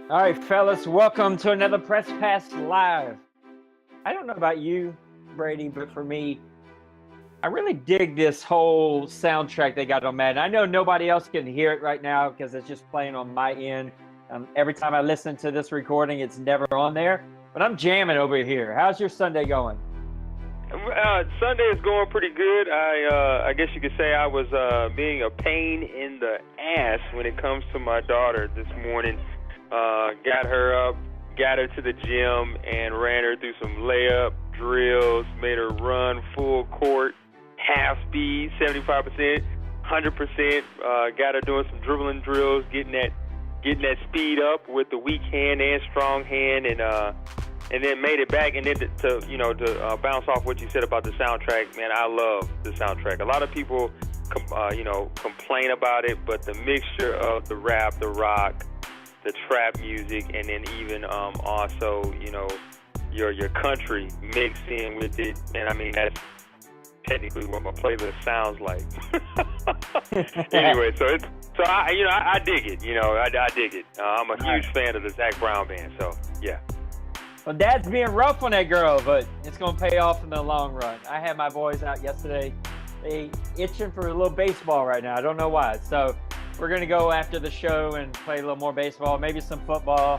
All right, fellas, welcome to another Press Pass Live. I don't know about you, Brady, but for me, I really dig this whole soundtrack they got on Madden. I know nobody else can hear it right now because it's just playing on my end. Every time I listen to this recording, it's never on there, but I'm jamming over here. How's your Sunday going? Sunday is going pretty good. I guess you could say I was being a pain in the ass when it comes to my daughter this morning. Got her up, got her to the gym, and ran her through some layup drills, made her run full court, half speed, 75%, 100%. Got her doing some dribbling drills, getting that speed up with the weak hand and strong hand, and then made it back. And then to bounce off what you said about the soundtrack, man, I love the soundtrack. A lot of people, complain about it, but the mixture of the rap, the rock, the trap music, and then even also your country mixed in with it, and I mean that's technically what my playlist sounds like. Anyway, so I dig it. I dig it. I'm a huge fan of the Zach Brown band. So yeah. Well, Dad's being rough on that girl, but it's going to pay off in the long run. I had my boys out yesterday. They itching for a little baseball right now. I don't know why. So we're going to go after the show and play a little more baseball, maybe some football.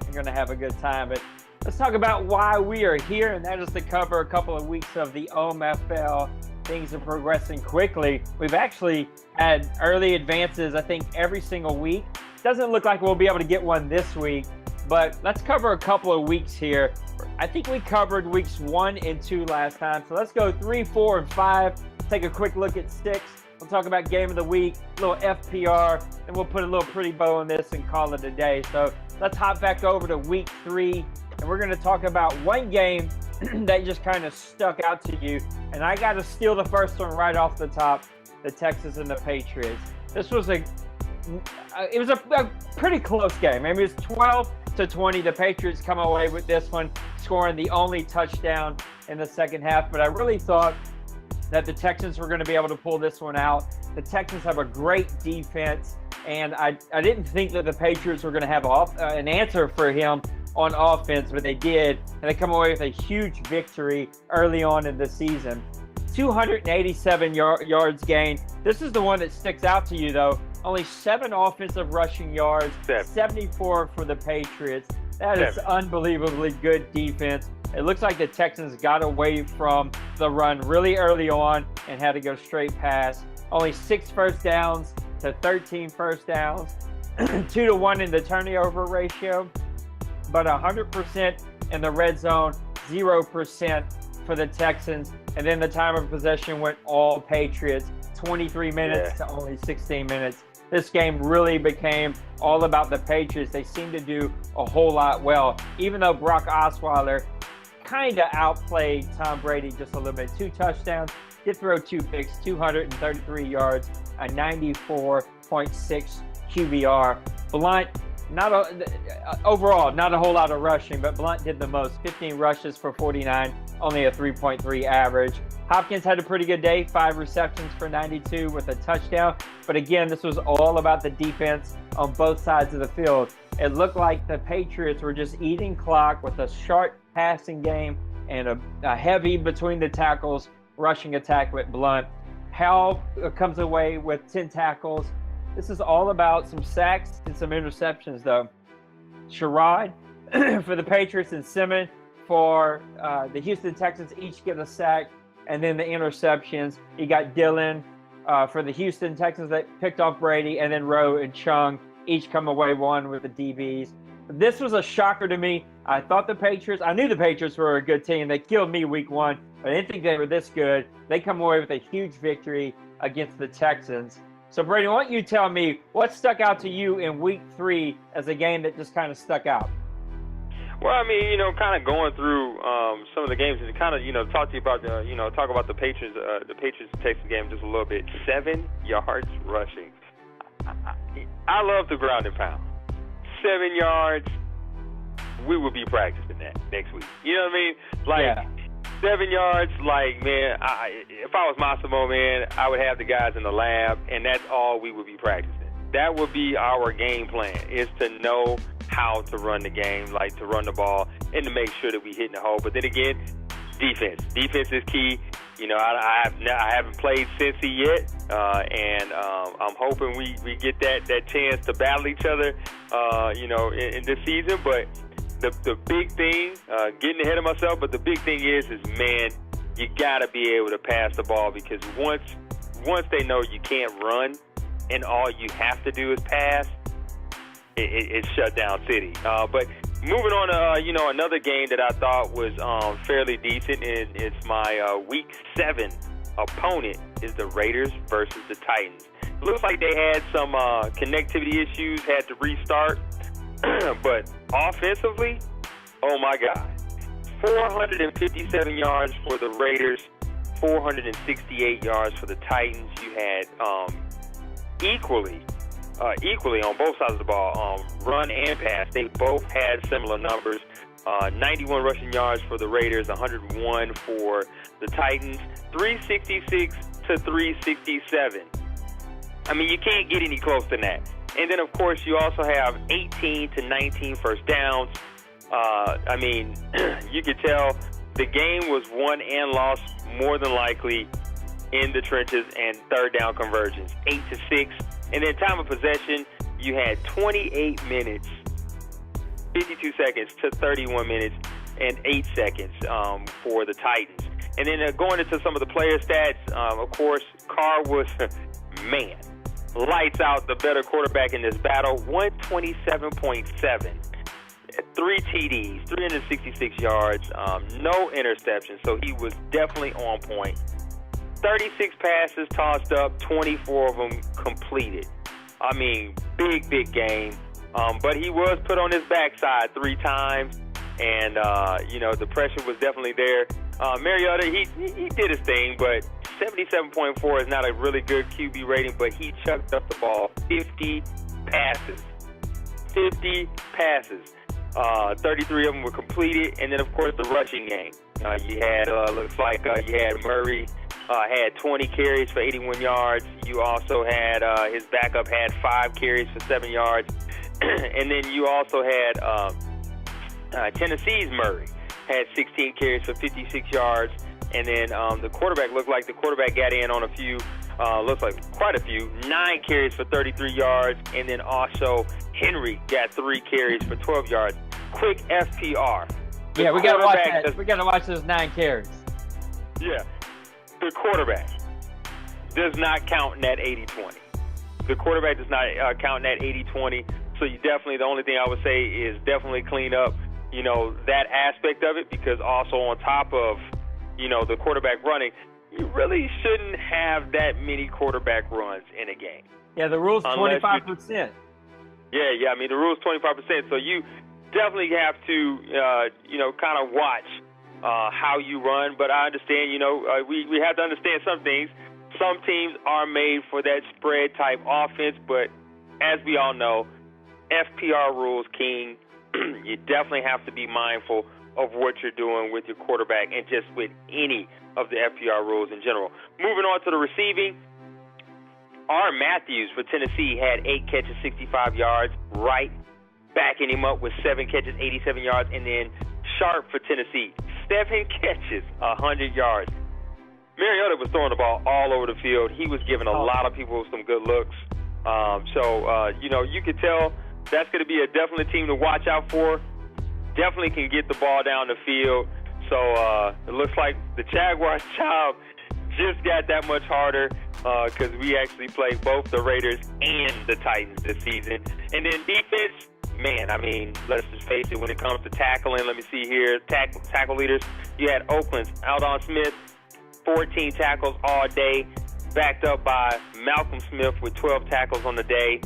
We're going to have a good time. But let's talk about why we are here, and that is to cover a couple of weeks of the OMFL. Things are progressing quickly. We've actually had early advances, I think, every single week. Doesn't look like we'll be able to get one this week, but let's cover a couple of weeks here. I think we covered weeks 1 and 2 last time, so let's go 3, 4, and 5. Take a quick look at 6. We'll talk about game of the week, a little FPR, and we'll put a little pretty bow on this and call it a day. So let's hop back over to week 3, and we're going to talk about one game that just kind of stuck out to you. And I got to steal the first one right off the top, the Texans and the Patriots. This was a pretty close game. I mean, it was 12-20. The Patriots come away with this one, scoring the only touchdown in the second half. But I really thought that the Texans were going to be able to pull this one out. The Texans have a great defense, and I didn't think that the Patriots were going to have an answer for him on offense, but they did, and they come away with a huge victory early on in the season. 287 yards gained. This is the one that sticks out to you, though. Only 7 offensive rushing yards, 74 for the Patriots. That is unbelievably good defense. It looks like the Texans got away from the run really early on and had to go straight pass. Only 6 first downs to 13 first downs, 2-1 in the turnover ratio, but 100% in the red zone, 0% for the Texans. And then the time of possession went all Patriots, 23 minutes to only 16 minutes. This game really became all about the Patriots. They seemed to do a whole lot well, even though Brock Osweiler kind of outplayed Tom Brady just a little bit. 2 touchdowns, did throw 2 picks, 233 yards, a 94.6 QBR. Blunt, overall, not a whole lot of rushing, but Blunt did the most. 15 rushes for 49, only a 3.3 average. Hopkins had a pretty good day, 5 receptions for 92 with a touchdown. But again, this was all about the defense on both sides of the field. It looked like the Patriots were just eating clock with a sharp passing game and a heavy between the tackles rushing attack with Blunt. Howell comes away with 10 tackles. This is all about some sacks and some interceptions, though. Sherrod for the Patriots and Simmons for the Houston Texans each get a sack, and then the interceptions. You got Dillon for the Houston Texans that picked off Brady, and then Rowe and Chung each come away one with the DBs. This was a shocker to me. I knew the Patriots were a good team. They killed me week 1, but I didn't think they were this good. They come away with a huge victory against the Texans. So, Brady, why don't you tell me what stuck out to you in week 3 as a game that just kind of stuck out? Well, I mean, kind of going through some of the games and kind of, talk to you about talk about the Patriots Texas game just a little bit. 7 yards rushing. I love the ground and pound. 7 yards. We will be practicing that next week. You know what I mean? 7 yards, man, if I was Massimo, man, I would have the guys in the lab, and that's all we would be practicing. that would be our game plan, is to know how to run the game, like to run the ball, and to make sure that we hit the hole. But then again, defense. Defense is key. You know, I haven't played Cincy yet, and I'm hoping we get that chance to battle each other, you know, in this season. But the big thing, getting ahead of myself, but the big thing is man, you got to be able to pass the ball, because once they know you can't run and all you have to do is pass, it's shut down city. But moving on to, you know, another game that I thought was fairly decent, and it's my Week 7 opponent is the Raiders versus the Titans. It looks like they had some connectivity issues, had to restart. But offensively, oh my God, 457 yards for the Raiders, 468 yards for the Titans. You had equally on both sides of the ball, run and pass. They both had similar numbers. 91 rushing yards for the Raiders, 101 for the Titans, 366 to 367. I mean, you can't get any close than that. And then, of course, you also have 18 to 19 first downs. I mean, you could tell the game was won and lost more than likely in the trenches and third down conversions, 8-6. And then time of possession, you had 28 minutes, 52 seconds to 31 minutes and 8 seconds for the Titans. And then going into some of the player stats, of course, Carr was, man, lights out, the better quarterback in this battle, 127.7. 3 TDs, 366 yards, no interceptions, so he was definitely on point. 36 passes tossed up, 24 of them completed. I mean, big game. But he was put on his backside 3 times, and, you know, the pressure was definitely there. Mariota, he did his thing, but 77.4 is not a really good QB rating, but he chucked up the ball 50 passes. 50 passes. 33 of them were completed, and then, of course, the rushing game. You had, looks like you had Murray had 20 carries for 81 yards. You also had his backup had 5 carries for 7 yards. And then you also had Tennessee's Murray had 16 carries for 56 yards. And then the quarterback looked like the quarterback got in on a few, looks like quite a few, 9 carries for 33 yards. And then also Henry got 3 carries for 12 yards. Quick FPR. Yeah, we got to watch that. We got to watch those 9 carries. Yeah. The quarterback does not count in that 80-20. The quarterback does not count in that 80-20. So you definitely, the only thing I would say is definitely clean up, you know, that aspect of it, because also on top of, you know, the quarterback running, you really shouldn't have that many quarterback runs in a game. Yeah, the rule's 25%. Yeah, I mean, the rule's 25%. So you definitely have to, you know, kind of watch how you run. But I understand, you know, we have to understand some things. Some teams are made for that spread type offense, but as we all know, FPR rules king. You definitely have to be mindful of what you're doing with your quarterback and just with any of the FPR rules in general. Moving on to the receiving, R. Matthews for Tennessee had 8 catches, 65 yards, right backing him up with 7 catches, 87 yards, and then Sharp for Tennessee, 7 catches, 100 yards. Mariota was throwing the ball all over the field. He was giving a lot of people some good looks. So, you know, you could tell that's going to be a definite team to watch out for. Definitely can get the ball down the field. So it looks like the Jaguars' job just got that much harder because we actually played both the Raiders and the Titans this season. And then defense, man, I mean, let's just face it, when it comes to tackling, let me see here, tackle leaders, you had Oakland's Aldon Smith, 14 tackles all day, backed up by Malcolm Smith with 12 tackles on the day.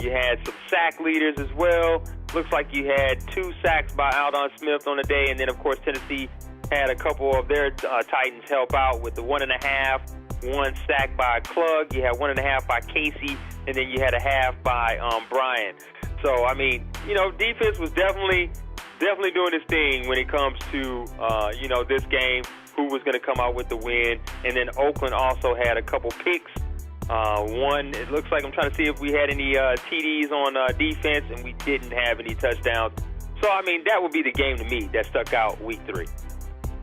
You had some sack leaders as well. Looks like you had 2 sacks by Aldon Smith on the day, and then, of course, Tennessee had a couple of their Titans help out with the 1.5, 1 sack by Klug. You had 1.5 by Casey, and then you had a half by Bryan. So, I mean, you know, defense was definitely doing its thing when it comes to, you know, this game, who was going to come out with the win. And then Oakland also had a couple picks One, it looks like I'm trying to see if we had any TDs on defense, and we didn't have any touchdowns. So, I mean, that would be the game to me that stuck out week 3.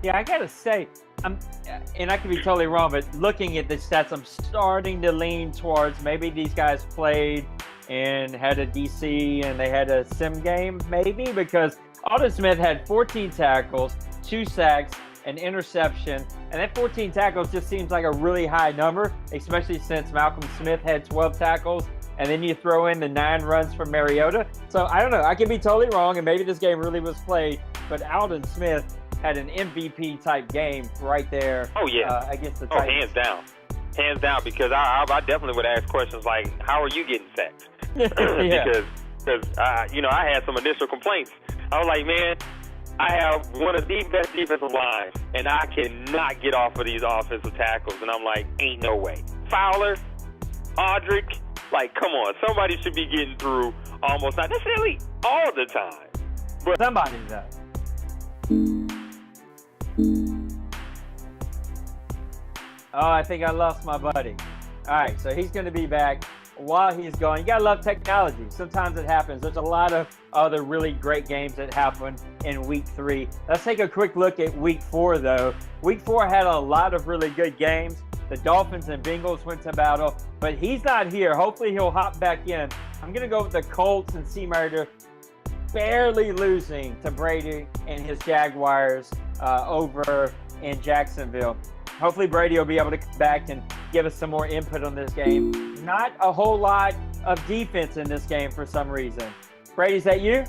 Yeah, I got to say, and I could be totally wrong, but looking at the stats, I'm starting to lean towards maybe these guys played and had a DC and they had a sim game, maybe, because Alden Smith had 14 tackles, 2 sacks, an interception, and that 14 tackles just seems like a really high number, especially since Malcolm Smith had 12 tackles, and then you throw in the 9 runs from Mariota. So I don't know, I could be totally wrong, and maybe this game really was played, but Alden Smith had an MVP type game right there. Oh yeah, against the Titans. hands down, because I definitely would ask questions like, how are you getting sacked? Yeah. because I had some initial complaints. I was like, man, I have one of the best defensive lines, and I cannot get off of these offensive tackles. And I'm like, ain't no way. Fowler, Audric, like, come on. Somebody should be getting through almost, not necessarily all the time, but somebody does. Oh, I think I lost my buddy. All right, so he's going to be back. While he's going, you gotta love technology. Sometimes it happens. There's a lot of other really great games that happen in week 3. Let's take a quick look at week 4, though. Week 4 had a lot of really good games. The Dolphins and Bengals went to battle, but he's not here. Hopefully he'll hop back in. I'm gonna go with the Colts and C. Murder barely losing to Brady and his Jaguars over in Jacksonville. Hopefully Brady will be able to come back and give us some more input on this game. Not a whole lot of defense in this game for some reason. Brady, is that you?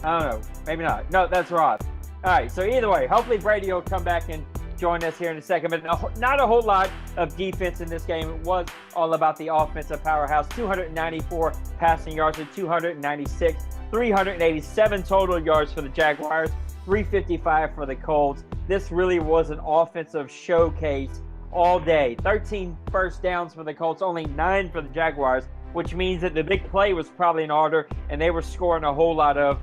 I don't know. Maybe not. No, that's Rob. All right, so either way, hopefully Brady will come back and join us here in a second. But not a whole lot of defense in this game. It was all about the offensive powerhouse. 294 passing yards and 296. 387 total yards for the Jaguars. 355 for the Colts. This really was an offensive showcase all day. 13 first downs for the Colts, only 9 for the Jaguars, which means that the big play was probably in order, and they were scoring a whole lot of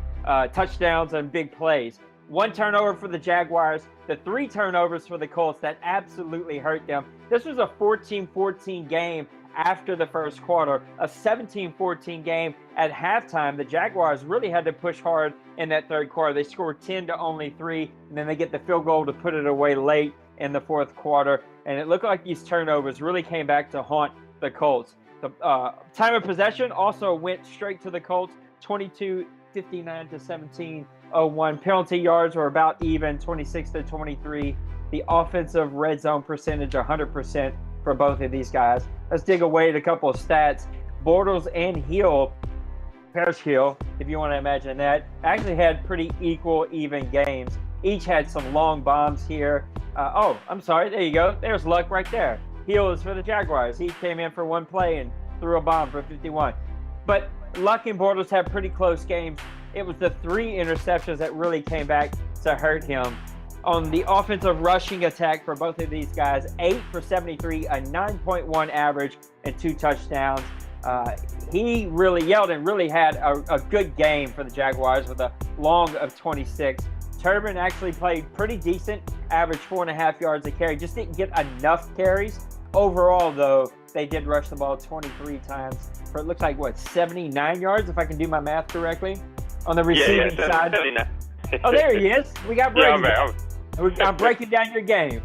touchdowns and big plays. 1 turnover for the Jaguars, the 3 turnovers for the Colts that absolutely hurt them. This was a 14-14 game after the first quarter, a 17-14 game at halftime. The Jaguars really had to push hard in that third quarter. They scored 10 to only 3, and then they get the field goal to put it away late in the fourth quarter. And it looked like these turnovers really came back to haunt the Colts. The time of possession also went straight to the Colts, 22-59 to 17-01. Penalty yards were about even, 26 to 23. The offensive red zone percentage, 100% for both of these guys. Let's dig away at a couple of stats. Bortles and Hill, Parrish Hill, if you want to imagine that, actually had pretty equal, even games. Each had some long bombs here. I'm sorry. There you go. There's Luck right there. Hill is for the Jaguars. He came in for 1 play and threw a bomb for 51. But Luck and Bortles had pretty close games. It was the 3 interceptions that really came back to hurt him. On the offensive rushing attack for both of these guys, 8 for 73, a 9.1 average, and 2 touchdowns. He really yelled and really had a good game for the Jaguars with a long of 26. Turbin actually played pretty decent, averaged 4.5 yards a carry, just didn't get enough carries. Overall, though, they did rush the ball 23 times for it looks like, 79 yards, if I can do my math correctly. On the receiving side. Oh, there he is. We got Brady. I'm breaking down your game.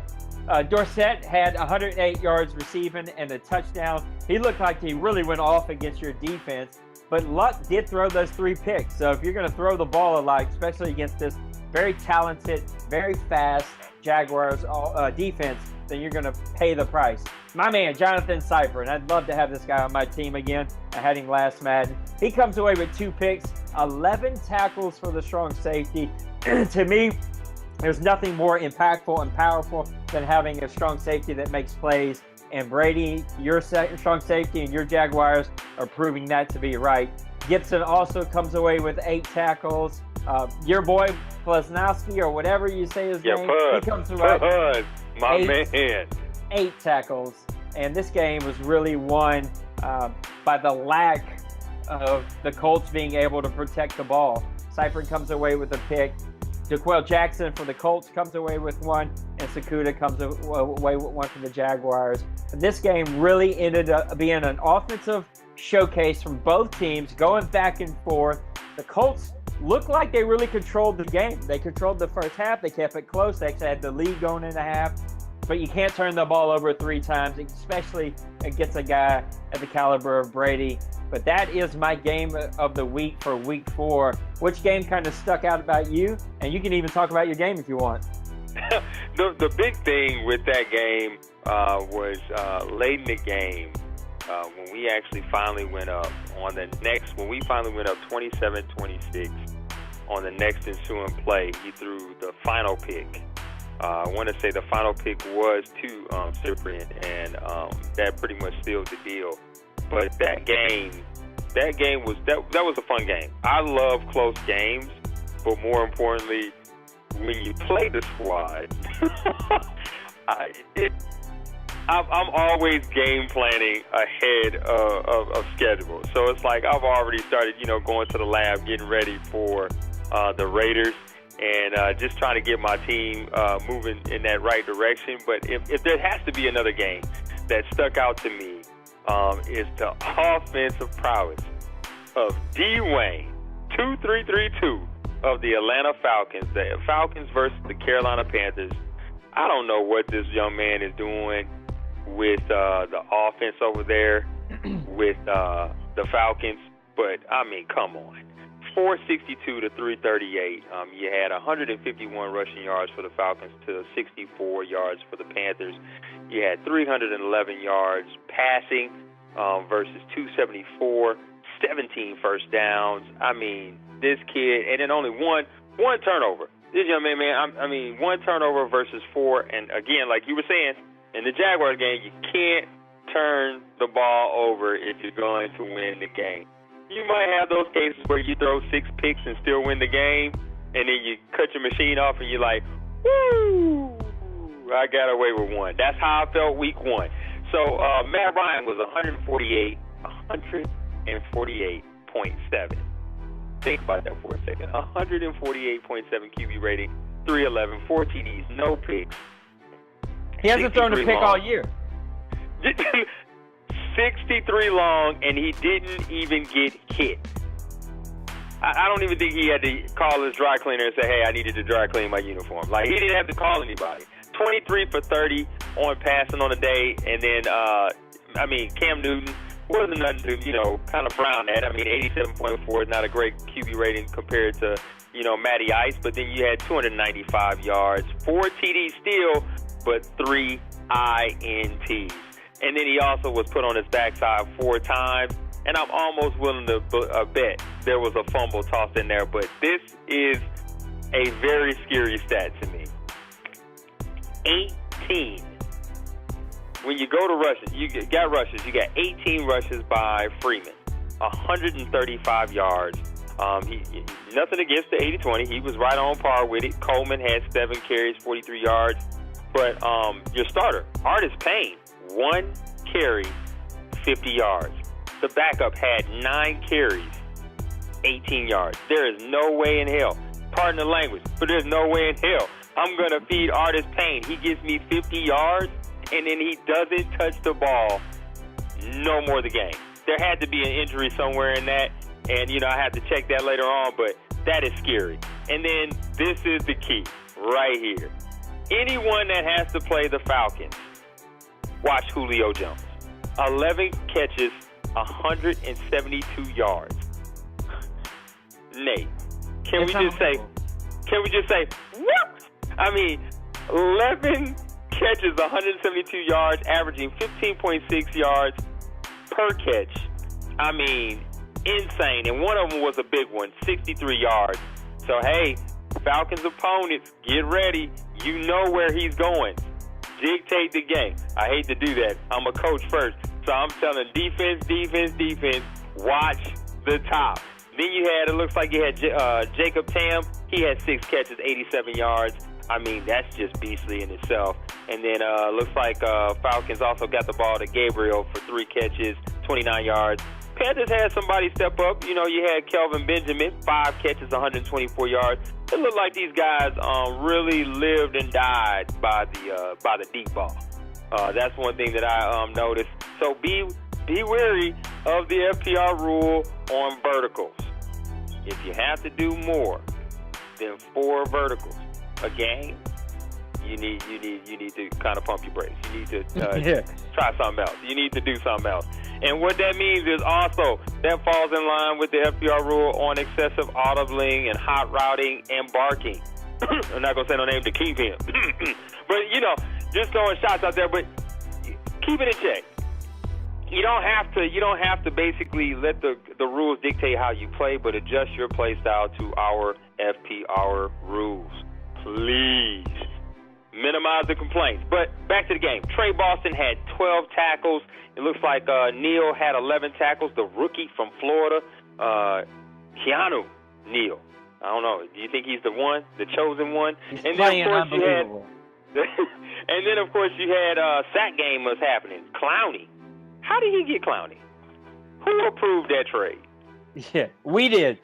Dorsett had 108 yards receiving and a touchdown. He looked like he really went off against your defense, but Luck did throw those 3 picks. So if you're going to throw the ball a lot, especially against this very talented, very fast Jaguars defense, then you're going to pay the price. My man, Jonathan Cypher, and I'd love to have this guy on my team again. I had him last Madden. He comes away with 2 picks, 11 tackles for the strong safety. To me, there's nothing more impactful and powerful than having a strong safety that makes plays. And Brady, your strong safety and your Jaguars are proving that to be right. Gibson also comes away with 8 tackles. Your boy, Plesnowski, or whatever you say his name, he comes away with 8 tackles. And this game was really won by the lack of the Colts being able to protect the ball. Seifert comes away with a pick. DeQuell Jackson for the Colts comes away with one, and Sakuda comes away with one for the Jaguars. And this game really ended up being an offensive showcase from both teams, going back and forth. The Colts looked like they really controlled the game. They controlled the first half. They kept it close. They actually had the lead going into half. But you can't turn the ball over 3 times, especially against a guy at the caliber of Brady. But that is my game of the week for week 4. Which game kind of stuck out about you? And you can even talk about your game if you want. The big thing with that game was late in the game when we actually finally went up when we finally went up 27-26 on the next ensuing play. He threw the final pick. I want to say the final pick was to Cyprian, and that pretty much sealed the deal. But that game was a fun game. I love close games, but more importantly, when you play the squad, I'm always game planning ahead of schedule. So it's like I've already started, going to the lab, getting ready for the Raiders, and just trying to get my team moving in that right direction. But if there has to be another game that stuck out to me, is the offensive prowess of D. Wayne, 2-3-3-2 of the Atlanta Falcons. The Falcons versus the Carolina Panthers. I don't know what this young man is doing with the offense over there with the Falcons, but I mean, come on. 462 to 338. You had 151 rushing yards for the Falcons to 64 yards for the Panthers. You had 311 yards passing versus 274, 17 first downs. I mean, this kid, and then only one turnover. This young man, one turnover versus 4. And again, like you were saying, in the Jaguars game, you can't turn the ball over if you're going to win the game. You might have those cases where you throw 6 picks and still win the game, and then you cut your machine off and you're like, woo, I got away with 1. That's how I felt week 1. So Matt Ryan was 148.7. Think about that for a second. 148.7 QB rating, 311, 4 TDs, no picks. He hasn't thrown a pick all year. 63 long, and he didn't even get hit. I don't even think he had to call his dry cleaner and say, hey, I needed to dry clean my uniform. Like, he didn't have to call anybody. 23 for 30 on passing on the day, and then, Cam Newton wasn't nothing to, kind of frown at. 87.4 is not a great QB rating compared to, Matty Ice, but then you had 295 yards, 4 TDs still, but 3 INTs. And then he also was put on his backside 4 times. And I'm almost willing to bet there was a fumble tossed in there. But this is a very scary stat to me. 18. When you go to rushes, you got 18 rushes by Freeman. 135 yards. Nothing against the 80-20. He was right on par with it. Coleman had 7 carries, 43 yards. But your starter, Artis Payne, 1 carry, 50 yards. The backup had 9 carries, 18 yards. There is no way in hell, pardon the language, but there's no way in hell I'm going to feed Artis Payne. He gives me 50 yards, and then he doesn't touch the ball no more of the game. There had to be an injury somewhere in that, and, I have to check that later on, but that is scary. And then this is the key right here. Anyone that has to play the Falcons, watch Julio Jones. 11 catches, 172 yards. Nate, can we just say, what? 11 catches, 172 yards, averaging 15.6 yards per catch. Insane. And one of them was a big one, 63 yards. So, hey, Falcons opponents, get ready. You know where he's going. Dictate the game. I hate to do that. I'm a coach first. So I'm telling defense, watch the top. Then it looks like you had Jacob Tam. He had 6 catches, 87 yards. That's just beastly in itself. And then looks like Falcons also got the ball to Gabriel for 3 catches, 29 yards. Panthers had somebody step up. You know, you had Kelvin Benjamin, 5 catches, 124 yards. It looked like these guys really lived and died by the deep ball. That's one thing that I noticed. So be wary of the FPR rule on verticals. If you have to do more than 4 verticals a game, you need to kind of pump your brakes. You need to try something else. You need to do something else. And what that means is also that falls in line with the FPR rule on excessive audibling and hot routing and barking. I'm not gonna say no name to keep him, but you know, just throwing shots out there. But keep it in check. You don't have to basically let the rules dictate how you play, but adjust your play style to our FPR rules. Please minimize the complaints. But back to the game. Trey Boston had 12 tackles. It looks like Neal had 11 tackles. The rookie from Florida, Keanu Neal. I don't know. Do you think he's the one, the chosen one? He's and playing then, of course, unbelievable. And then, of course, you had sack game was happening. Clowney. How did he get Clowney? Who approved that trade? Yeah, we did.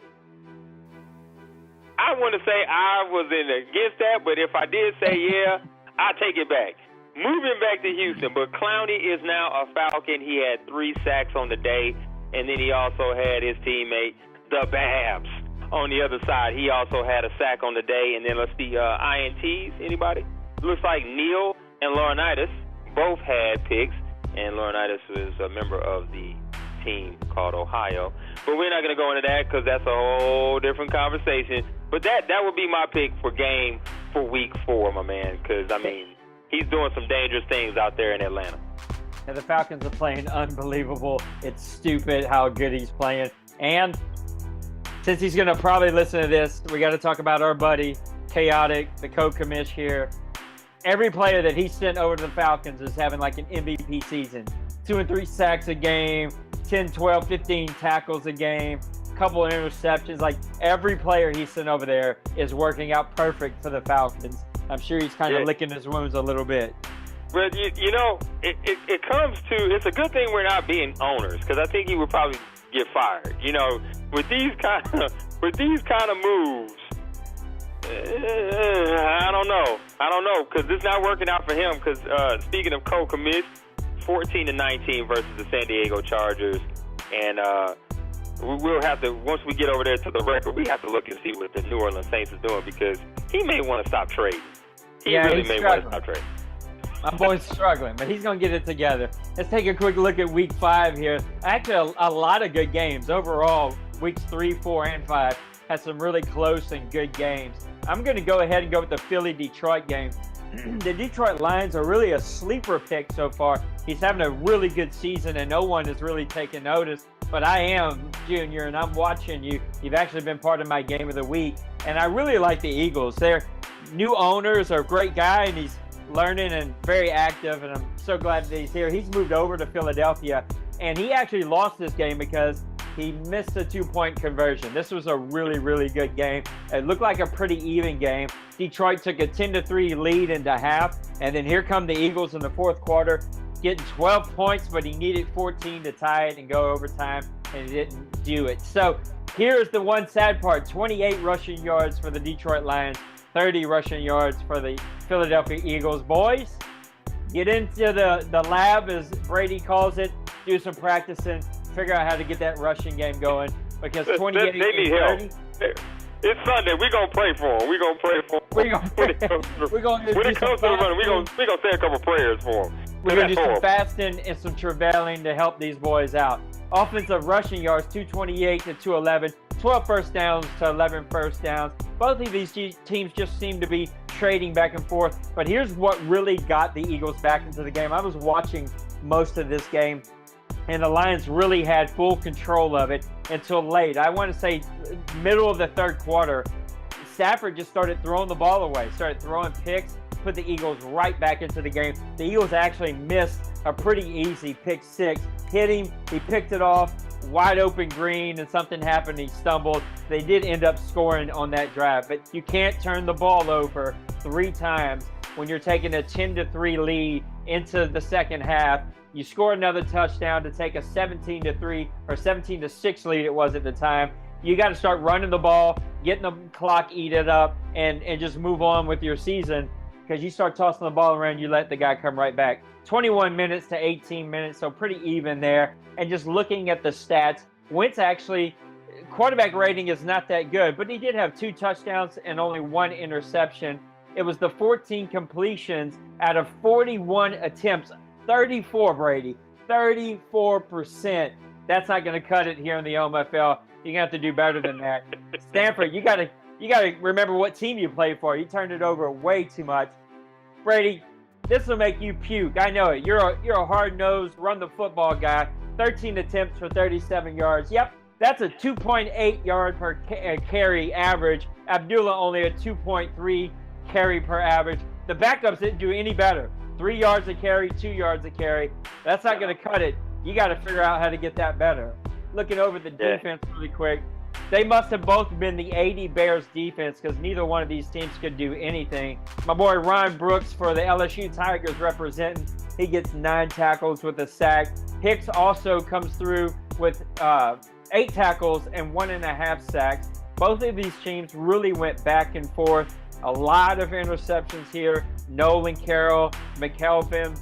I want to say I was against that, but if I did say yeah, I take it back. Moving back to Houston, but Clowney is now a Falcon. He had 3 sacks on the day, and then he also had his teammate, the Babs, on the other side. He also had a sack on the day, and then let's see, INTs, anybody? Looks like Neal and Laurinaitis both had picks, and Laurinaitis was a member of the team called Ohio. But we're not going to go into that because that's a whole different conversation. But that would be my pick for game for week 4, my man, because, I mean, he's doing some dangerous things out there in Atlanta. And the Falcons are playing unbelievable. It's stupid how good he's playing. And since he's going to probably listen to this, we got to talk about our buddy, Chaotic, the co-commish here. Every player that he sent over to the Falcons is having like an MVP season. 2 and 3 sacks a game, 10, 12, 15 tackles a game, couple of interceptions. Like every player he sent over there is working out perfect for the Falcons. I'm sure he's kind of licking his wounds a little bit. But, you know, it comes to, it's a good thing we're not being owners, because I think he would probably get fired. You know, with these kind of moves, I don't know, because it's not working out for him. Because speaking of co-commit, 14-19 versus the San Diego Chargers, and we'll have to, once we get over there to the record, we have to look and see what the New Orleans Saints is doing, because he may want to stop trading. He really may want to stop trading. My boy's struggling, but he's going to get it together. Let's take a quick look at Week 5 here. Actually, a lot of good games. Overall, Weeks 3, 4, and 5 had some really close and good games. I'm going to go ahead and go with the Philly-Detroit game. The Detroit Lions are really a sleeper pick so far. He's having a really good season, and no one is really taking notice. But I am, Junior, and I'm watching you. You've actually been part of my game of the week. And I really like the Eagles. Their new owners are a great guy, and he's learning and very active, and I'm so glad that he's here. He's moved over to Philadelphia, and he actually lost this game because he missed a 2-point conversion. This was a really, really good game. It looked like a pretty even game. Detroit took a 10-3 lead into half, and then here come the Eagles in the fourth quarter, getting 12 points, but he needed 14 to tie it and go overtime, and he didn't do it. So here's the one sad part: 28 rushing yards for the Detroit Lions, 30 rushing yards for the Philadelphia Eagles. Boys, get into the lab, as Brady calls it, do some practicing, figure out how to get that rushing game going, because 28 they need help. It's Sunday. We're going to pray for them. We're going to pray for them. When it comes to the running, we're going to say a couple prayers for them. We're going to do some fasting and some travailing to help these boys out. Offensive rushing yards, 228 to 211, 12 first downs to 11 first downs. Both of these teams just seem to be trading back and forth. But here's what really got the Eagles back into the game. I was watching most of this game, and the Lions really had full control of it until late. I want to say middle of the third quarter, Stafford just started throwing the ball away, started throwing picks, put the Eagles right back into the game. The Eagles actually missed a pretty easy pick six. Hit him, he picked it off, wide open green, and something happened, he stumbled. They did end up scoring on that drive, but you can't turn the ball over 3 times when you're taking a 10-3 lead into the second half. You score another touchdown to take a 17-3 or 17-6 lead it was at the time. You got to start running the ball, getting the clock eaten up, and just move on with your season, because you start tossing the ball around, you let the guy come right back. 21 minutes to 18 minutes, so pretty even there. And just looking at the stats, Wentz actually, quarterback rating is not that good, but he did have 2 touchdowns and only 1 interception. It was the 14 completions out of 41 attempts. 34, Brady. 34%. That's not going to cut it here in the OMFL. You're going to have to do better than that. Stanford, you got to remember what team you play for. You turned it over way too much. Brady, this will make you puke. I know it. You're a hard-nosed, run-the-football guy. 13 attempts for 37 yards. Yep, that's a 2.8 yard per carry average. Abdullah only a 2.3 carry per average. The backups didn't do any better. 3 yards a carry, 2 yards a carry. That's not going to cut it. You got to figure out how to get that better. Looking over the defense really quick, they must have both been the 80 Bears defense, because neither one of these teams could do anything. My boy Ron Brooks for the LSU Tigers representing. He gets 9 tackles with a sack. Hicks also comes through with 8 tackles and 1.5 sacks. Both of these teams really went back and forth. A lot of interceptions here. Nolan Carroll, McKelvin,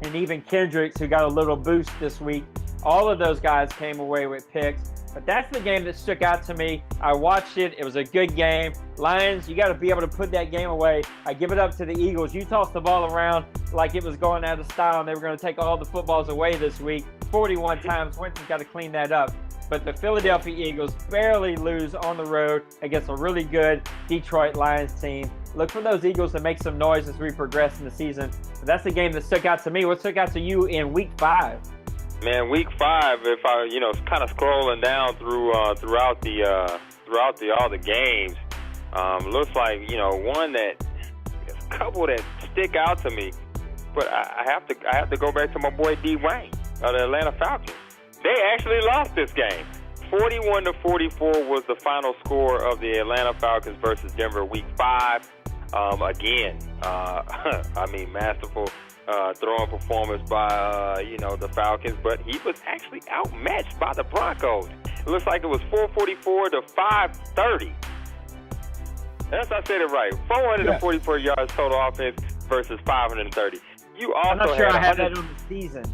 and even Kendricks, who got a little boost this week. All of those guys came away with picks. But that's the game that stuck out to me. I watched it. It was a good game. Lions, you got to be able to put that game away. I give it up to the Eagles. You tossed the ball around like it was going out of style, and they were going to take all the footballs away this week 41 times. Winston's got to clean that up. But the Philadelphia Eagles barely lose on the road against a really good Detroit Lions team. Look for those Eagles to make some noise as we progress in the season. But that's the game that stuck out to me. What stuck out to you in Week 5? Man, Week 5. If I, kind of scrolling down throughout all the games, looks like a couple that stick out to me. But I have to go back to my boy D. Wayne of the Atlanta Falcons. They actually lost this game. 41-44 was the final score of the Atlanta Falcons versus Denver Week 5. Masterful throwing performance by the Falcons, but he was actually outmatched by the Broncos. It looks like it was 444 to 530. That's I said it right. 444 yards total offense versus 530. You also I'm not sure I had that on the season.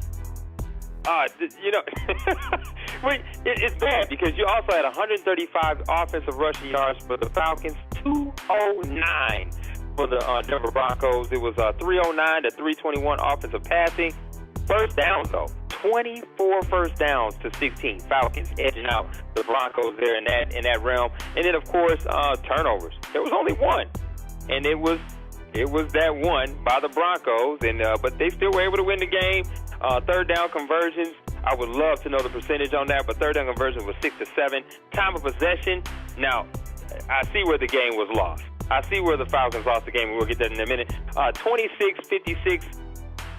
It's bad because you also had 135 offensive rushing yards for the Falcons, 209 for the Denver Broncos. It was 309 to 321 offensive passing. First downs, though, 24 first downs to 16. Falcons edging out the Broncos there in that realm. And then, of course, turnovers. There was only one, and it was that one by the Broncos, and but they still were able to win the game. Third down conversions, I would love to know the percentage on that, but third down conversion was 6-7. Time of possession, now, I see where the game was lost. I see where the Falcons lost the game, and we'll get that in a minute. 26-56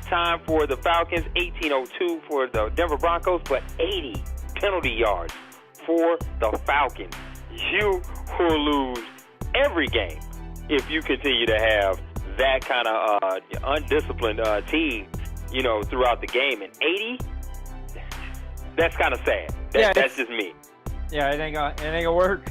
time for the Falcons, 18:02 for the Denver Broncos, but 80 penalty yards for the Falcons. You will lose every game if you continue to have that kind of undisciplined team, throughout the game. And 80, that's kind of sad. That's just me. Yeah, it ain't gonna work.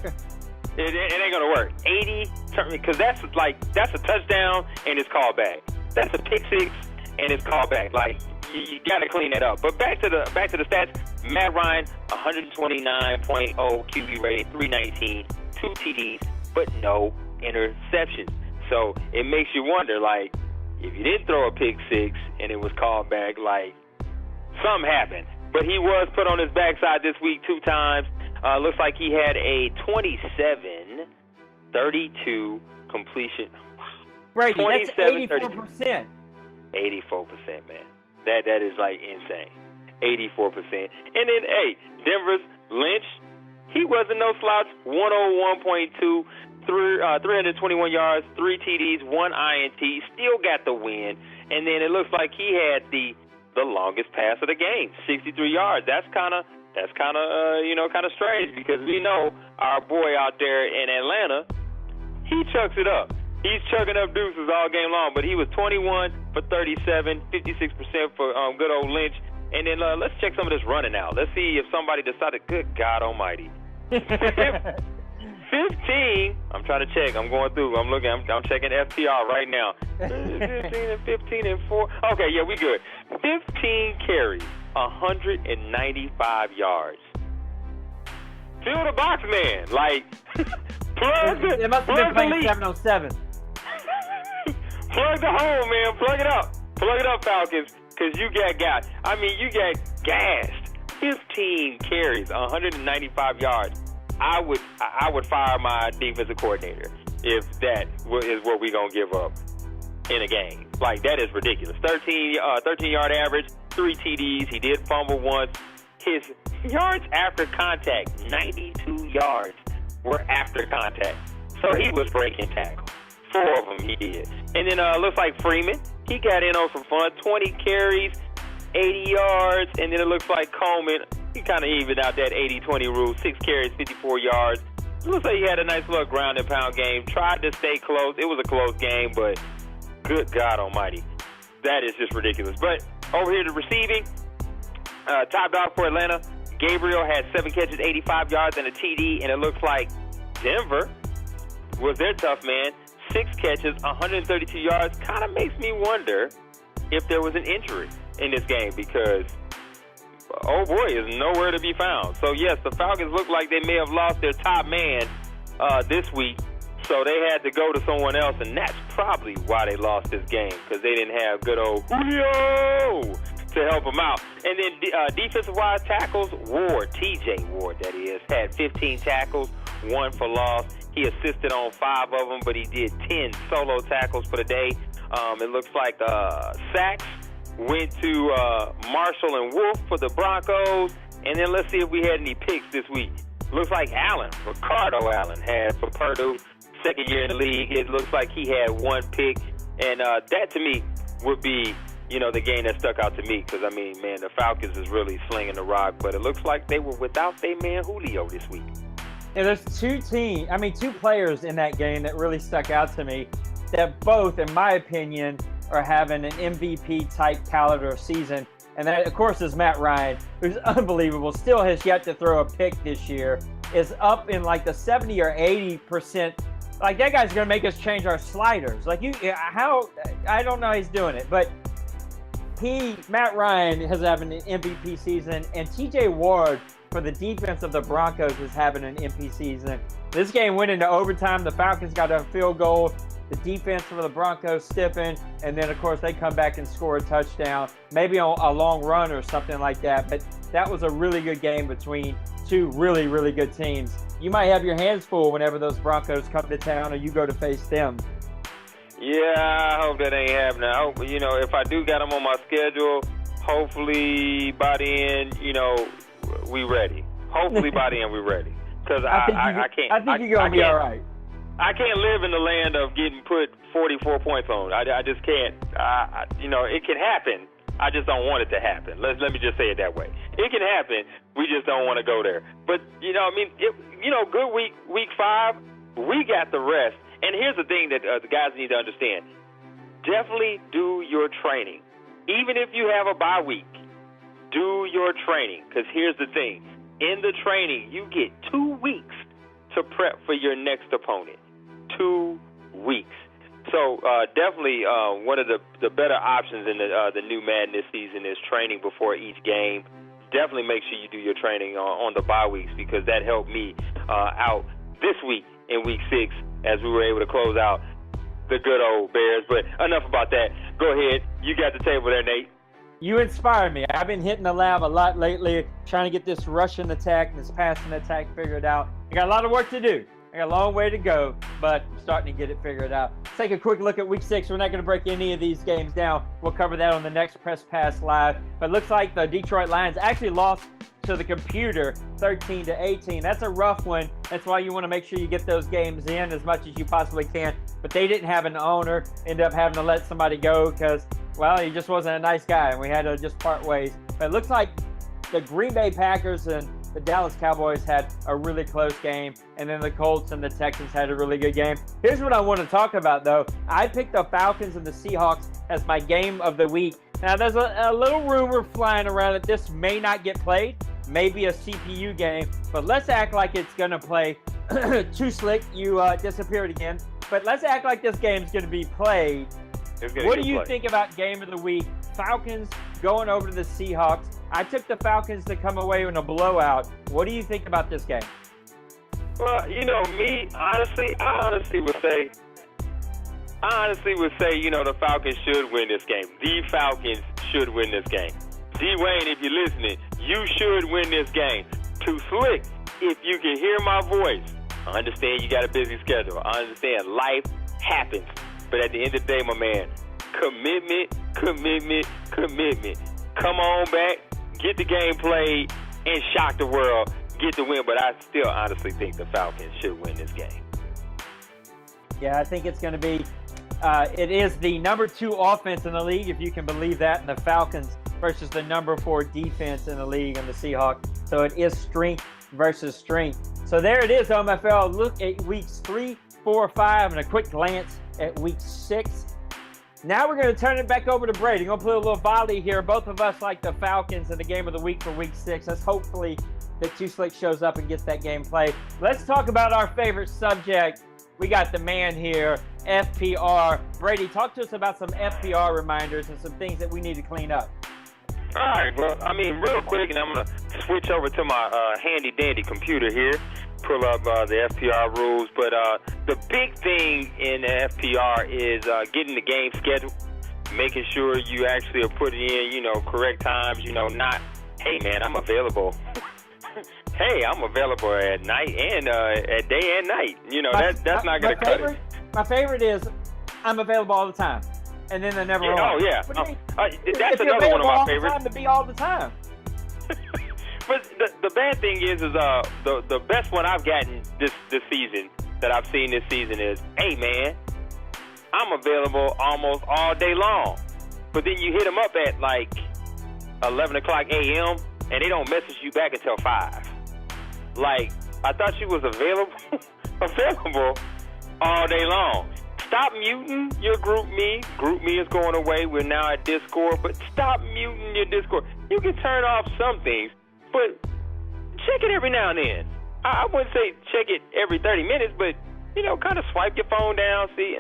It ain't gonna work. 80, because that's a touchdown and it's called back. That's a pick six and it's called back. Like, you gotta clean that up. But back to the stats. Matt Ryan, 129.0 QB rating, 319, 2 TDs, but no interceptions. So it makes you wonder, like, if you didn't throw a pick six and it was called back, like, something happened. But he was put on his backside this week 2 times. Looks like he had a 27-32 completion. Brady, that's 84%. 84%, man. That is, like, insane. 84%. And then, hey, Denver's Lynch, he wasn't no slouch. 101.2. 321 yards, 3 TDs, 1 INT, still got the win. And then it looks like he had the longest pass of the game, 63 yards. That's kind of strange, because we know our boy out there in Atlanta, he chucks it up. He's chugging up deuces all game long, but he was 21 for 37, 56% for good old Lynch. And then let's check some of this running out. Let's see if somebody decided, good God almighty. 15, I'm trying to check. I'm going through. I'm looking. I'm checking FPR right now. 15 and 4. Okay, yeah, we good. 15 carries, 195 yards. Fill the box, man. Like, plug the, it must have been playing 7-on-7. Plug the hole, man. Plug it up. Plug it up, Falcons, because you got you got gassed. 15 carries, 195 yards. I would fire my defensive coordinator if that is what we're going to give up in a game. Like, that is ridiculous. 13-yard average, 3 TDs. He did fumble once. His yards after contact, 92 yards were after contact. So he was breaking tackles. 4 of them he did. And then looks like Freeman, he got in on some fun. 20 carries, 80 yards. And then it looks like Coleman, he kind of evened out that 80-20 rule. 6 carries, 54 yards. It looks like he had a nice little ground and pound game. Tried to stay close. It was a close game, but good God almighty. That is just ridiculous. But over here to receiving, top dog for Atlanta, Gabriel had 7 catches, 85 yards, and a TD. And it looks like Denver was their tough man. 6 catches, 132 yards. Kind of makes me wonder if there was an injury in this game because, oh boy, is nowhere to be found. So, yes, the Falcons look like they may have lost their top man this week. So they had to go to someone else, and that's probably why they lost this game, because they didn't have good old Julio to help them out. And then defensive-wise tackles, TJ Ward, that is, had 15 tackles, 1 for loss. He assisted on 5 of them, but he did 10 solo tackles for the day. It looks like sacks went to Marshall and Wolf for the Broncos. And then let's see if we had any picks this week. Looks like Ricardo Allen had for Purdue, second year in the league. It looks like he had 1 pick. And that to me would be, the game that stuck out to me. Because, man, the Falcons is really slinging the rock. But it looks like they were without their man Julio this week. And there's 2 players in that game that really stuck out to me that both, in my opinion, are having an MVP-type caliber season. And that, of course, is Matt Ryan, who's unbelievable. Still has yet to throw a pick this year. Is up in like the 70 or 80%. Like, that guy's going to make us change our sliders. Like, I don't know how he's doing it. But Matt Ryan has having an MVP season. And TJ Ward, for the defense of the Broncos, is having an MP season. This game went into overtime. The Falcons got a field goal. The defense for the Broncos stiffened. And then, of course, they come back and score a touchdown. Maybe on a long run or something like that. But that was a really good game between 2 really, really good teams. You might have your hands full whenever those Broncos come to town or you go to face them. Yeah, I hope that ain't happening. I hope, if I do got them on my schedule, hopefully by the end, we ready. Hopefully by the end we're ready. Because I can't. I think you're going to be all right. I can't live in the land of getting put 44 points on. I just can't. It can happen. I just don't want it to happen. Let me just say it that way. It can happen. We just don't want to go there. But, good week 5, we got the rest. And here's the thing that the guys need to understand. Definitely do your training. Even if you have a bye week, do your training. Because here's the thing. In the training, you get 2 weeks to prep for your next opponent. 2 weeks. So definitely one of the better options in the new Madden this season is training before each game. Definitely make sure you do your training on the bye weeks, because that helped me out this week in week 6 as we were able to close out the good old Bears. But enough about that. Go ahead. You got the table there, Nate. You inspire me. I've been hitting the lab a lot lately, trying to get this rushing attack and this passing attack figured out. I got a lot of work to do. I got a long way to go, but I'm starting to get it figured out. Let's take a quick look at week 6. We're not going to break any of these games down. We'll cover that on the next Press Pass Live. But it looks like the Detroit Lions actually lost to the computer 13-18. That's a rough one. That's why you want to make sure you get those games in as much as you possibly can. But they didn't have an owner, ended up having to let somebody go because, well, he just wasn't a nice guy, and we had to just part ways. But it looks like the Green Bay Packers and The Dallas Cowboys had a really close game, and then the Colts and the Texans had a really good game. Here's what I want to talk about, though. I picked the Falcons and the Seahawks as my game of the week. Now, there's a little rumor flying around that this may not get played, maybe a CPU game, but let's act like it's going to play. Too slick, you disappeared again. But let's act like this game's going to be played. What do you think about game of the week? Falcons going over to the Seahawks. I took the Falcons to come away in a blowout. What do you think about this game? Well, me, honestly, I honestly would say, the Falcons should win this game. The Falcons should win this game. D-Wayne, if you're listening, you should win this game. Too slick, if you can hear my voice. I understand you got a busy schedule. I understand life happens. But at the end of the day, my man, commitment. Come on back, get the game played, and shock the world. Get the win. But I still honestly think the Falcons should win this game. Yeah, I think it's going to be it is the number 2 offense in the league, if you can believe that, and the Falcons versus the number 4 defense in the league and the Seahawks. So it is strength versus strength. So there it is, OMFL. Look at weeks 3, 4, 5, and a quick glance at week 6. Now we're going to turn it back over to Brady. We're going to play a little volley here. Both of us like the Falcons in the game of the week for week 6. Let's hopefully that Too Slick shows up and gets that game played. Let's talk about our favorite subject. We got the man here, FPR. Brady, talk to us about some FPR reminders and some things that we need to clean up. All right, well, real quick, and I'm going to switch over to my handy-dandy computer here, pull up the FPR rules. But the big thing in the FPR is getting the game scheduled, making sure you actually are putting in, correct times, not, hey, man, I'm available. Hey, I'm available at night and at day and night. That's not going to cut it. My favorite is I'm available all the time. And then they're never on. Oh, yeah. That's another one of my favorites. Time to be all the time. But the bad thing is the best one I've gotten this season, that I've seen this season is, hey, man, I'm available almost all day long. But then you hit them up at like 11 o'clock a.m., and they don't message you back until 5. Like, I thought you was available all day long. Stop muting your GroupMe. GroupMe is going away. We're now at Discord, but stop muting your Discord. You can turn off some things, but check it every now and then. I wouldn't say check it every 30 minutes, but, kind of swipe your phone down, see,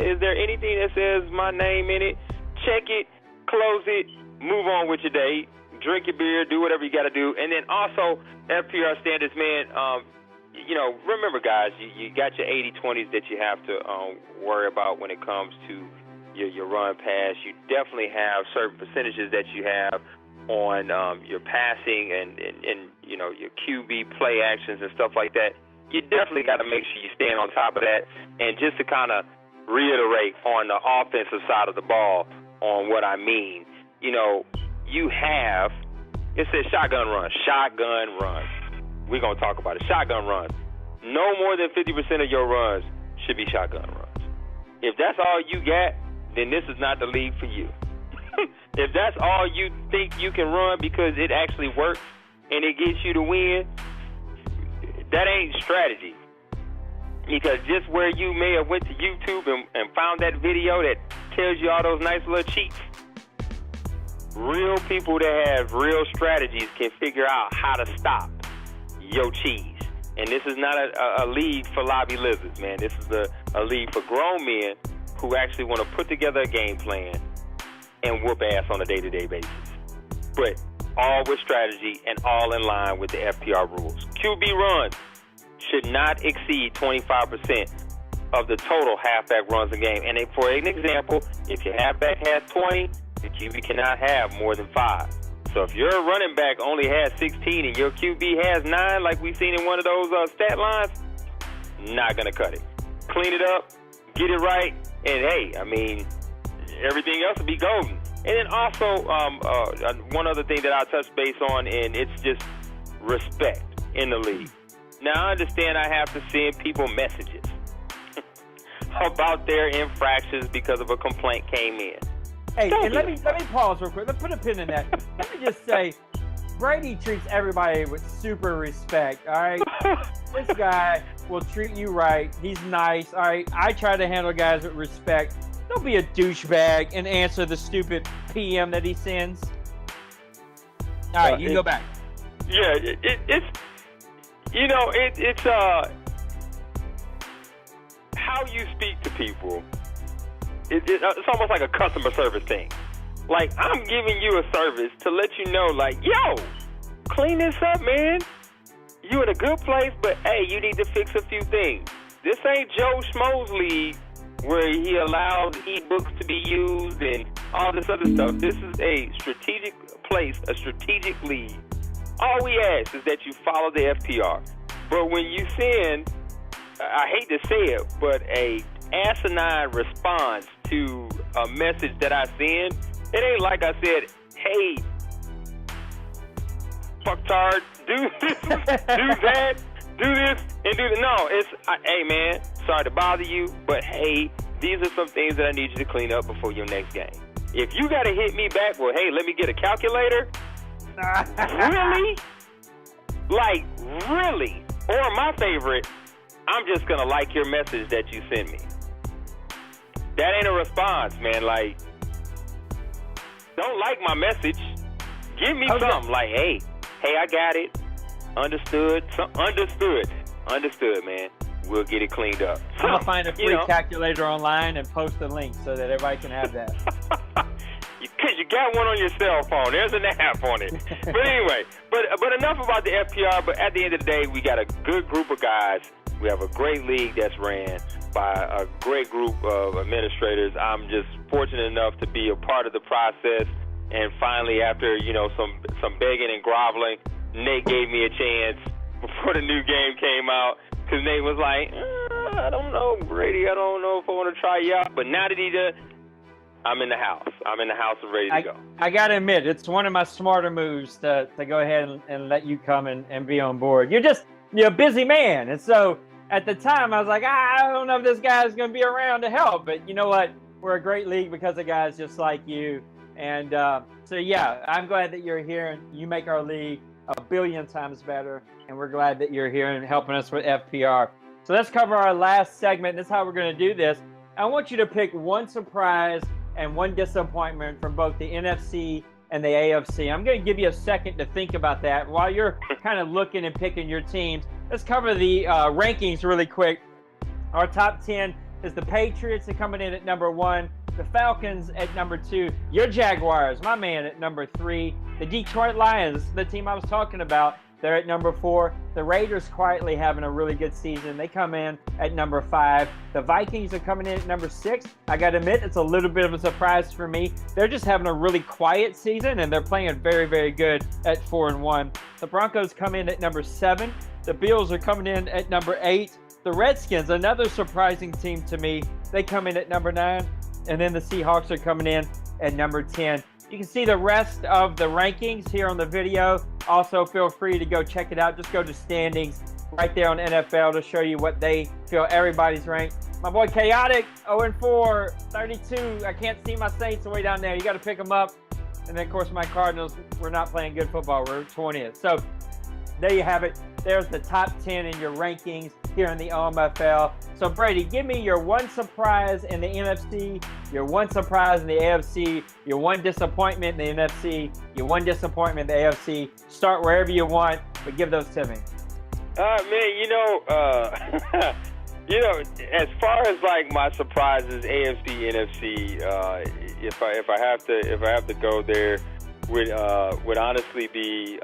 is there anything that says my name in it? Check it, close it, move on with your day, drink your beer, do whatever you got to do. And then also, FPR standards, man, remember, guys, you got your 80-20s that you have to worry about when it comes to your run pass. You definitely have certain percentages that you have on your passing and your QB play actions and stuff like that. You definitely got to make sure you stand on top of that. And just to kind of reiterate on the offensive side of the ball on what I mean, you have, it says shotgun runs. We're going to talk about it. Shotgun runs. No more than 50% of your runs should be shotgun runs. If that's all you got, then this is not the league for you. If that's all you think you can run because it actually works and it gets you to win, that ain't strategy. Because just where you may have went to YouTube and found that video that tells you all those nice little cheats, real people that have real strategies can figure out how to stop your cheese. And this is not a league for lobby lizards, man. This is a league for grown men who actually want to put together a game plan and whoop ass on a day-to-day basis. But all with strategy and all in line with the FPR rules. QB runs should not exceed 25% of the total halfback runs a game. And for an example, if your halfback has 20, the QB cannot have more than 5. So if your running back only has 16 and your QB has 9, like we've seen in one of those stat lines, not going to cut it. Clean it up, get it right, and hey, everything else will be golden. And then also, one other thing that I'll touch base on, and it's just respect in the league. Now, I understand I have to send people messages about their infractions because of a complaint came in. Hey, and let me pause real quick. Let's put a pin in that. Let me just say, Brady treats everybody with super respect, all right? This guy will treat you right. He's nice, all right? I try to handle guys with respect. Don't be a douchebag and answer the stupid PM that he sends. All right, you can go back. Yeah, it's how you speak to people. It's almost like a customer service thing. Like, I'm giving you a service to let you know, like, yo, clean this up, man. You in a good place, but, hey, you need to fix a few things. This ain't Joe Schmo's league where he allows ebooks to be used and all this other stuff. This is a strategic place, a strategic league. All we ask is that you follow the FPR. But when you send, I hate to say it, but a asinine response to a message that I send, it ain't like I said, hey, fucktard, do this, do that, do this, and do that. No, it's, hey, man, sorry to bother you, but, hey, these are some things that I need you to clean up before your next game. If you got to hit me back, well, hey, let me get a calculator. Really? Like, really? Or my favorite, I'm just going to like your message that you sent me. That ain't a response, man. Like, don't like my message. Give me something. Like, hey, I got it. Understood. Understood, man. We'll get it cleaned up. I'm going to find a free calculator online and post a link so that everybody can have that. Because you got one on your cell phone. There's an app on it. But anyway, but enough about the FPR. But at the end of the day, we got a good group of guys. We have a great league that's ran by a great group of administrators. I'm just fortunate enough to be a part of the process. And finally, after, some begging and groveling, Nate gave me a chance before the new game came out. Because Nate was like, I don't know, Brady. I don't know if I want to try you out. But now that he did, I'm in the house. I'm in the house and ready to go. I got to admit, it's one of my smarter moves to go ahead and let you come and be on board. You're a busy man. And so at the time, I was like, I don't know if this guy's going to be around to help. But you know what? We're a great league because of guys just like you. And so, yeah, I'm glad that you're here. And you make our league a billion times better. And we're glad that you're here and helping us with FPR. So let's cover our last segment. This is how we're going to do this. I want you to pick one surprise and one disappointment from both the NFC and the AFC. I'm going to give you a second to think about that. While you're kind of looking and picking your teams, let's cover the rankings really quick. Our top 10 is the Patriots. They're coming in at number 1. The Falcons at number 2. Your Jaguars, my man, at number 3. The Detroit Lions, the team I was talking about, they're at number 4. The Raiders quietly having a really good season. They come in at number 5. The Vikings are coming in at number 6. I got to admit, it's a little bit of a surprise for me. They're just having a really quiet season, and they're playing very, very good at 4-1. The Broncos come in at number 7. The Bills are coming in at number 8. The Redskins, another surprising team to me, they come in at number 9. And then the Seahawks are coming in at number 10. You can see the rest of the rankings here on the video. Also, feel free to go check it out. Just go to standings right there on NFL to show you what they feel everybody's ranked. My boy Chaotic, 0-4, 32. I can't see my Saints way down there. You got to pick them up. And then, of course, my Cardinals, we're not playing good football. We're 20th. So there you have it. There's the top 10 in your rankings here in the OMFL. So, Brady, give me your one surprise in the NFC, your one surprise in the AFC, your one disappointment in the NFC, your one disappointment in the AFC. Start wherever you want, but give those to me. As far as like my surprises, AFC, NFC, if I have to go there, would honestly be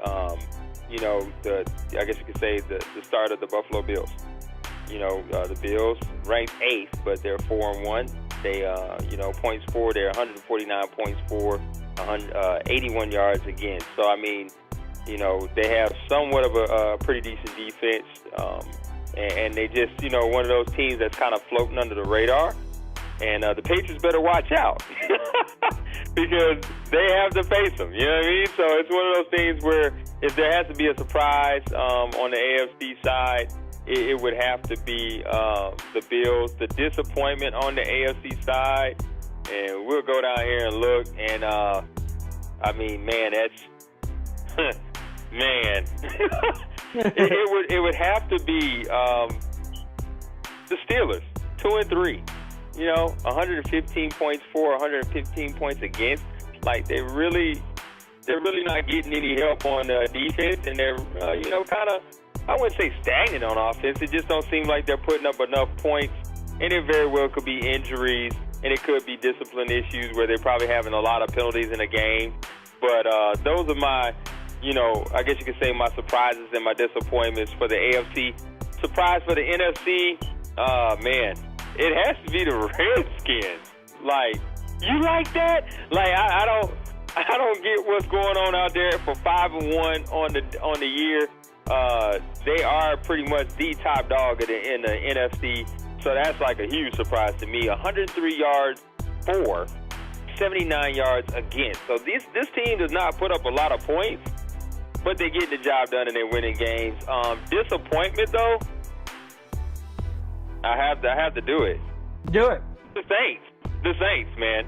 I guess you could say the start of the Buffalo Bills. The Bills ranked 8th, but they're 4-1. They, points for, they're 149 points for, 81 yards against. So, I mean, they have somewhat of a pretty decent defense. And they just, one of those teams that's kind of floating under the radar. And the Patriots better watch out because they have to face them. You know what I mean? So it's one of those things where if there has to be a surprise on the AFC side, it would have to be the Bills. The disappointment on the AFC side, and we'll go down here and look. And, that's Man, it would have to be the Steelers, 2-3. 115 points for, 115 points against. Like they're really not getting any help on defense, and they're kind of, I wouldn't say stagnant on offense. It just don't seem like they're putting up enough points, and it very well could be injuries, and it could be discipline issues where they're probably having a lot of penalties in a game. But those are my, I guess you could say my surprises and my disappointments for the AFC. Surprise for the NFC, man, it has to be the Redskins. Like, you like that? Like, I don't get what's going on out there for 5-1 on the year. They are pretty much the top dog in the NFC, so that's like a huge surprise to me. 103 yards for, 79 yards against. So this team does not put up a lot of points, but they get the job done and they're winning games. Disappointment though, I have to do it. Do it. The Saints, man.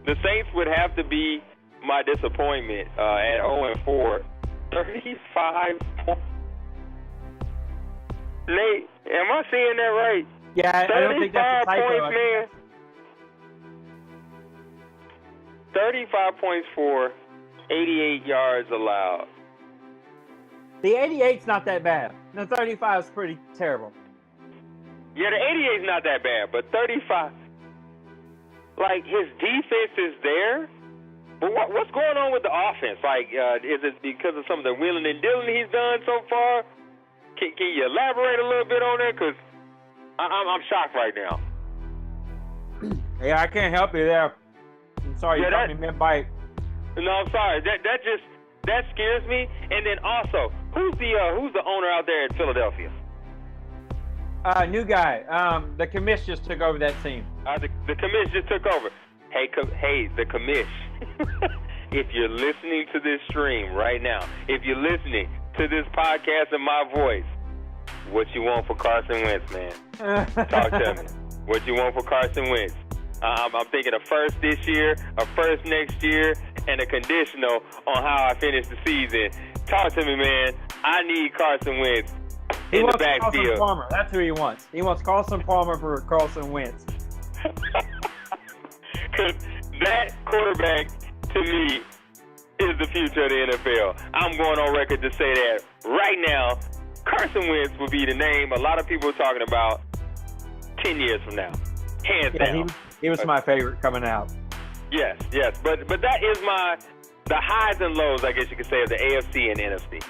The Saints would have to be my disappointment at 0-4. 35 points. Nate, am I seeing that right? Yeah, I don't think that's a typo. Points, man. 35 points for, 88 yards allowed. The 88's not that bad. The 35 is pretty terrible. Yeah, the 88's not that bad, but 35. Like, his defense is there, but what's going on with the offense? Like, is it because of some of the wheeling and dealing he's done so far? Can you elaborate a little bit on that? Because I'm shocked right now. Yeah, I can't help you there. I'm sorry, you caught me mid-bite. No, I'm sorry. That scares me. And then also, who's the owner out there in Philadelphia? New guy. The commish just took over that team. The commish just took over. Hey, the commish. If you're listening to this stream right now, if you're listening to this podcast in my voice, what you want for Carson Wentz, man? Talk to me. What you want for Carson Wentz? I'm thinking a first this year, a first next year, and a conditional on how I finish the season. Talk to me, man. I need Carson Wentz in the backfield. Carson Palmer. That's who he wants. He wants Carson Palmer for Carson Wentz. Because that quarterback, to me, is the future of the NFL. I'm going on record to say that right now, Carson Wentz will be the name a lot of people are talking about 10 years from now. Hands down. He was my favorite coming out. Yes. But that is the highs and lows, I guess you could say, of the AFC and NFC.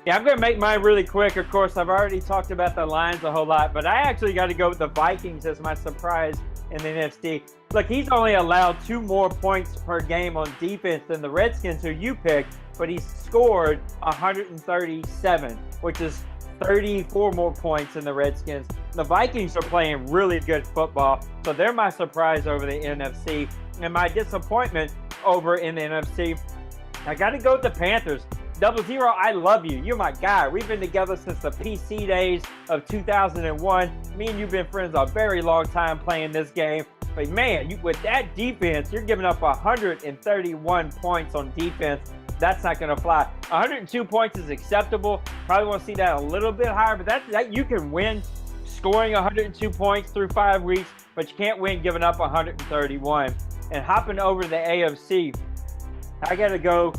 Yeah, I'm going to make mine really quick. Of course, I've already talked about the Lions a whole lot, but I actually got to go with the Vikings as my surprise in the NFC. Look, he's only allowed 2 more points per game on defense than the Redskins, who you picked, but he's scored 137, which is 34 more points than the Redskins. The Vikings are playing really good football, so they're my surprise over the NFC. And my disappointment over in the NFC, I got to go with the Panthers. 00, I love you. You're my guy. We've been together since the PC days of 2001. Me and you've been friends a very long time playing this game. But man, with that defense, you're giving up 131 points on defense. That's not going to fly. 102 points is acceptable. Probably want to see that a little bit higher, but that you can win scoring 102 points through 5 weeks, but you can't win giving up 131. And hopping over to the AFC, I got to go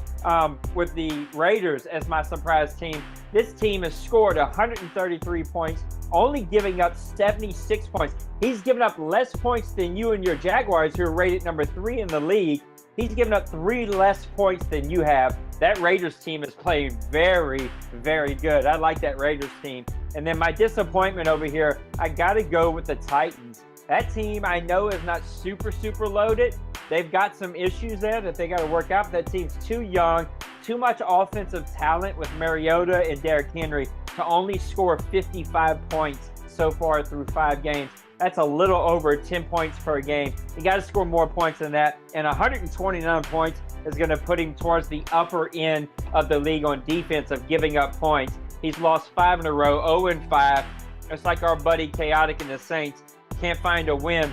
with the Raiders as my surprise team. This team has scored 133 points, only giving up 76 points. He's given up less points than you and your Jaguars, who are rated number 3 in the league. He's given up 3 less points than you have. That Raiders team is playing very, very good. I like that Raiders team. And then my disappointment over here, I got to go with the Titans. That team I know is not super, super loaded. They've got some issues there that they got to work out. That team's too young, too much offensive talent with Mariota and Derrick Henry to only score 55 points so far through 5 games. That's a little over 10 points per game. You got to score more points than that. And 129 points is going to put him towards the upper end of the league on defense of giving up points. He's lost 5 in a row, 0-5. It's like our buddy Chaotic and the Saints can't find a win.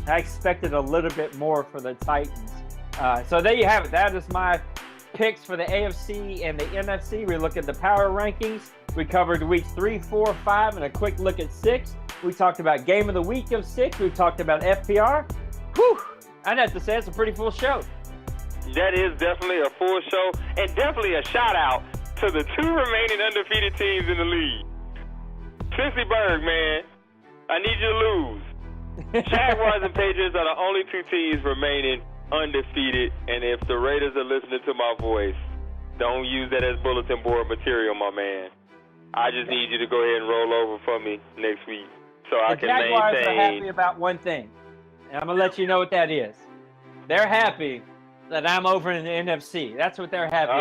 I expected a little bit more for the Titans. So there you have it. That is my picks for the AFC and the NFC. We look at the power rankings. We covered weeks 3, 4, 5, and a quick look at 6. We talked about game of the week of 6. We talked about FPR. Whew! I'd have to say it's a pretty full show. That is definitely a full show, and definitely a shout out to the 2 remaining undefeated teams in the league. Cincy-Berg, man, I need you to lose. Jaguars and Patriots are the only 2 teams remaining undefeated, and if the Raiders are listening to my voice, don't use that as bulletin board material, my man. I just need you to go ahead and roll over for me next week so I can maintain. The Jaguars are happy about one thing, and I'm going to let you know what that is. They're happy that I'm over in the NFC. That's what they're happy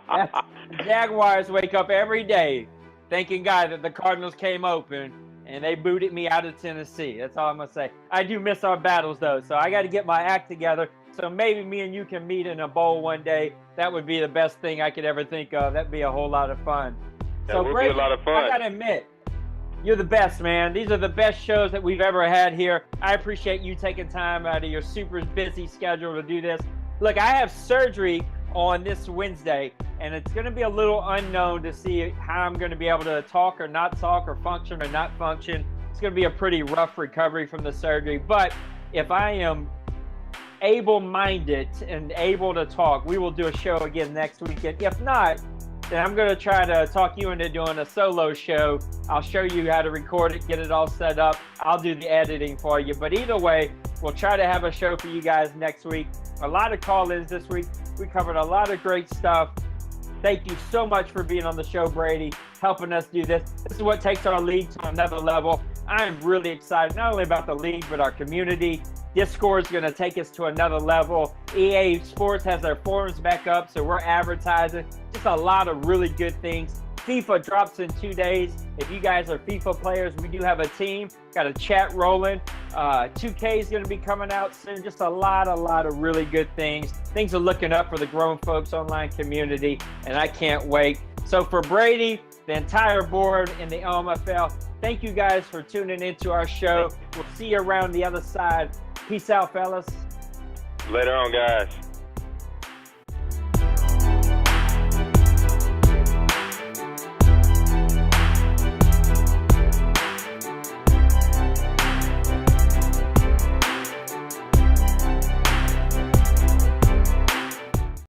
about. The Jaguars wake up every day thanking God that the Cardinals came open and they booted me out of Tennessee. That's all I'm going to say. I do miss our battles, though, so I got to get my act together. So maybe me and you can meet in a bowl one day. That would be the best thing I could ever think of. That'd be a whole lot of fun. That would be a lot of fun. I got to admit, you're the best, man. These are the best shows that we've ever had here. I appreciate you taking time out of your super busy schedule to do this. Look, I have surgery on this Wednesday, and it's going to be a little unknown to see how I'm going to be able to talk or not talk or function or not function. It's going to be a pretty rough recovery from the surgery. But if I am able-minded and able to talk, we will do a show again next weekend. If not, then I'm going to try to talk you into doing a solo show. I'll show you how to record it, get it all set up. I'll do the editing for you. But either way, we'll try to have a show for you guys next week. A lot of call-ins this week. We covered a lot of great stuff. Thank you so much for being on the show, Brady, helping us do this. This is what takes our league to another level. I'm really excited, not only about the league, but our community. Discord is going to take us to another level. EA Sports has their forums back up, so we're advertising. Just a lot of really good things. FIFA drops in 2 days. If you guys are FIFA players, we do have a team. Got a chat rolling. 2K is going to be coming out soon. Just a lot of really good things. Things are looking up for the grown folks online community, and I can't wait. So for Brady, the entire board, and the OMFL, thank you guys for tuning into our show. We'll see you around the other side. Peace out, fellas. Later on, guys.